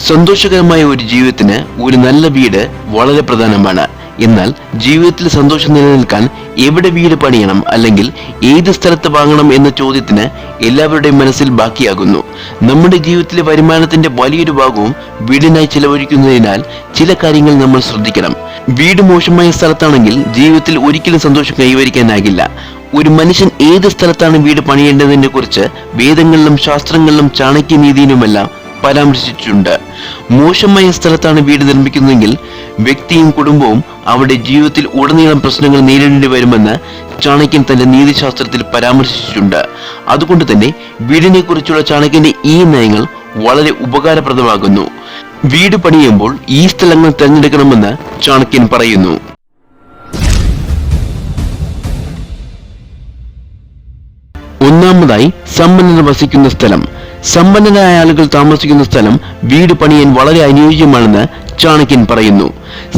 സന്തോഷകരമായ ഒരു ജീവിതത്തിന് ഒരു നല്ല വീട് വളരെ പ്രധാനമാണ്. എന്നാൽ ജീവിതത്തിൽ സന്തോഷം നിലനിൽക്കാൻ എവിടെ വീട് പണിയണം അല്ലെങ്കിൽ ഏത് സ്ഥലത്ത് വാങ്ങണം എന്ന ചോദ്യത്തിന് എല്ലാവരുടെയും മനസ്സിൽ ബാക്കിയാകുന്നു. നമ്മുടെ ജീവിതത്തിലെ വരുമാനത്തിന്റെ വലിയൊരു ഭാഗവും വീടിനായി ചിലവഴിക്കുന്നതിനാൽ ചില കാര്യങ്ങൾ നമ്മൾ ശ്രദ്ധിക്കണം. വീട് മോശമായ സ്ഥലത്താണെങ്കിൽ ജീവിതത്തിൽ ഒരിക്കലും സന്തോഷം കൈവരിക്കാനാകില്ല. ഒരു മനുഷ്യൻ ഏത് സ്ഥലത്താണ് വീട് പണിയേണ്ടതിനെ കുറിച്ച് വേദങ്ങളിലും ശാസ്ത്രങ്ങളിലും ചാണക്യനീതിയിലുമെല്ലാം പരാമർശിച്ചിട്ടുണ്ട്. മോശമായ സ്ഥലത്താണ് വീട് നിർമ്മിക്കുന്നതെങ്കിൽ വ്യക്തിയും കുടുംബവും അവരുടെ ജീവിതത്തിൽ ഉടനീളം പ്രശ്നങ്ങൾ നേരിടേണ്ടി വരുമെന്ന് ചാണക്യൻ തന്റെ നീതിശാസ്ത്രത്തിൽ പരാമർശിച്ചിട്ടുണ്ട്. അതുകൊണ്ട് തന്നെ വീടിനെ കുറിച്ചുള്ള ചാണക്യന്റെ ഈ നയങ്ങൾ വളരെ ഉപകാരപ്രദമാകുന്നു. വീട് പണിയുമ്പോൾ ഈ സ്ഥലങ്ങൾ തിരഞ്ഞെടുക്കണമെന്ന് ചാണക്യൻ പറയുന്നു. ഒന്നാമതായി, സമ്പന്നർ വസിക്കുന്ന സ്ഥലം. സമ്പന്നരായ ആളുകൾ താമസിക്കുന്ന സ്ഥലം വീട് പണിയാൻ വളരെ അനുയോജ്യമാണെന്ന് ചാണക്യൻ പറയുന്നു.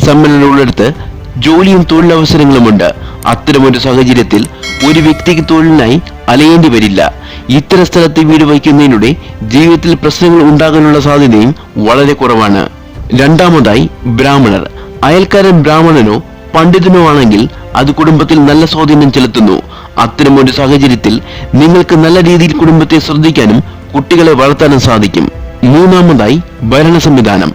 സമ്പന്നരുള്ളിടത്ത് ജോലിയും തൊഴിലവസരങ്ങളുമുണ്ട്. അത്തരമൊരു സാഹചര്യത്തിൽ ഒരു വ്യക്തിക്ക് തൊഴിലിനായി അലയേണ്ടി വരില്ല. ഇത്തരം സ്ഥലത്ത് വീട് വയ്ക്കുന്നതിലൂടെ ജീവിതത്തിൽ പ്രശ്നങ്ങൾ ഉണ്ടാകാനുള്ള സാധ്യതയും വളരെ കുറവാണ്. രണ്ടാമതായി, ബ്രാഹ്മണർ. അയൽക്കാരൻ ബ്രാഹ്മണനോ പണ്ഡിതനോ ആണെങ്കിൽ അത് കുടുംബത്തിൽ നല്ല സ്വാധീനം ചെലുത്തുന്നു. അത്തരമൊരു സാഹചര്യത്തിൽ നിങ്ങൾക്ക് നല്ല രീതിയിൽ കുടുംബത്തെ ശ്രദ്ധിക്കാനും കുട്ടികളെ വളർത്താനും സാധിക്കും. മൂന്നാമതായി, ഭരണ സംവിധാനം.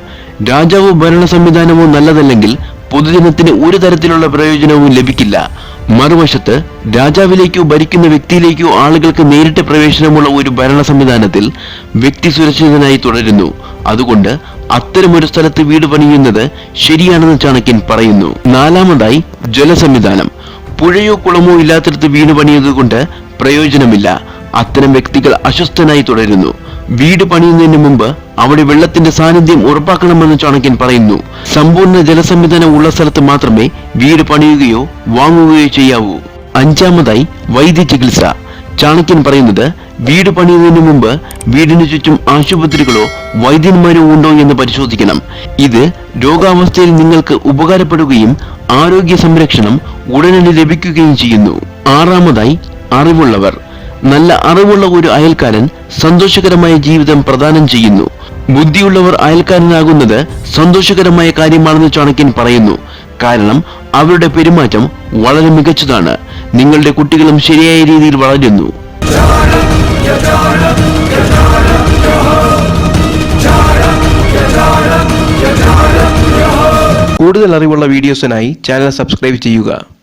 രാജാവോ ഭരണ സംവിധാനമോ നല്ലതല്ലെങ്കിൽ പൊതുജനത്തിന് ഒരു തരത്തിലുള്ള പ്രയോജനവും ലഭിക്കില്ല. മറുവശത്ത്, രാജാവിലേക്കോ ഭരിക്കുന്ന വ്യക്തിയിലേക്കോ ആളുകൾക്ക് നേരിട്ട് പ്രവേശനമുള്ള ഒരു ഭരണ സംവിധാനത്തിൽ വ്യക്തി സുരക്ഷിതനായി തുടരുന്നു. അതുകൊണ്ട് അത്തരമൊരു സ്ഥലത്ത് വീട് പണിയുന്നത് ശരിയാണെന്ന് ചാണക്യൻ പറയുന്നു. നാലാമതായി, ജലസംവിധാനം. പുഴയോ കുളമോ ഇല്ലാത്തിടത്ത് വീട് പണിയുന്നതുകൊണ്ട് പ്രയോജനമില്ല. അത്തരം വ്യക്തികൾ അസ്വസ്ഥനായി തുടരുന്നു. വീട് പണിയുന്നതിന് മുമ്പ് അവിടെ വെള്ളത്തിന്റെ സാന്നിധ്യം ഉറപ്പാക്കണമെന്ന് ചാണക്യൻ പറയുന്നു. സമ്പൂർണ്ണ ജലസംവിധാനം ഉള്ള സ്ഥലത്ത് മാത്രമേ വീട് പണിയുകയോ വാങ്ങുകയോ ചെയ്യാവൂ. അഞ്ചാമതായി, വൈദ്യ ചികിത്സ. ചാണക്യൻ പറയുന്നത് വീട് പണിയുന്നതിന് മുമ്പ് വീടിനു ചുറ്റും ആശുപത്രികളോ വൈദ്യന്മാരോ ഉണ്ടോ എന്ന് പരിശോധിക്കണം. ഇത് രോഗാവസ്ഥയിൽ നിങ്ങൾക്ക് ഉപകാരപ്പെടുകയും ആരോഗ്യ സംരക്ഷണം ഉടനടി ലഭിക്കുകയും ചെയ്യുന്നു. ആറാമതായി, അറിവുള്ളവർ. നല്ല അറിവുള്ള ഒരു അയൽക്കാരൻ സന്തോഷകരമായ ജീവിതം പ്രദാനം ചെയ്യുന്നു. ബുദ്ധിയുള്ളവർ അയൽക്കാരനാകുന്നത് സന്തോഷകരമായ കാര്യമാണെന്ന് ചാണക്യൻ പറയുന്നു. കാരണം അവരുടെ പെരുമാറ്റം വളരെ മികച്ചതാണ്. നിങ്ങളുടെ കുട്ടികളും ശരിയായ രീതിയിൽ വളരുന്നു. കൂടുതൽ അറിവുള്ള വീഡിയോസിനായി ചാനൽ സബ്സ്ക്രൈബ് ചെയ്യുക.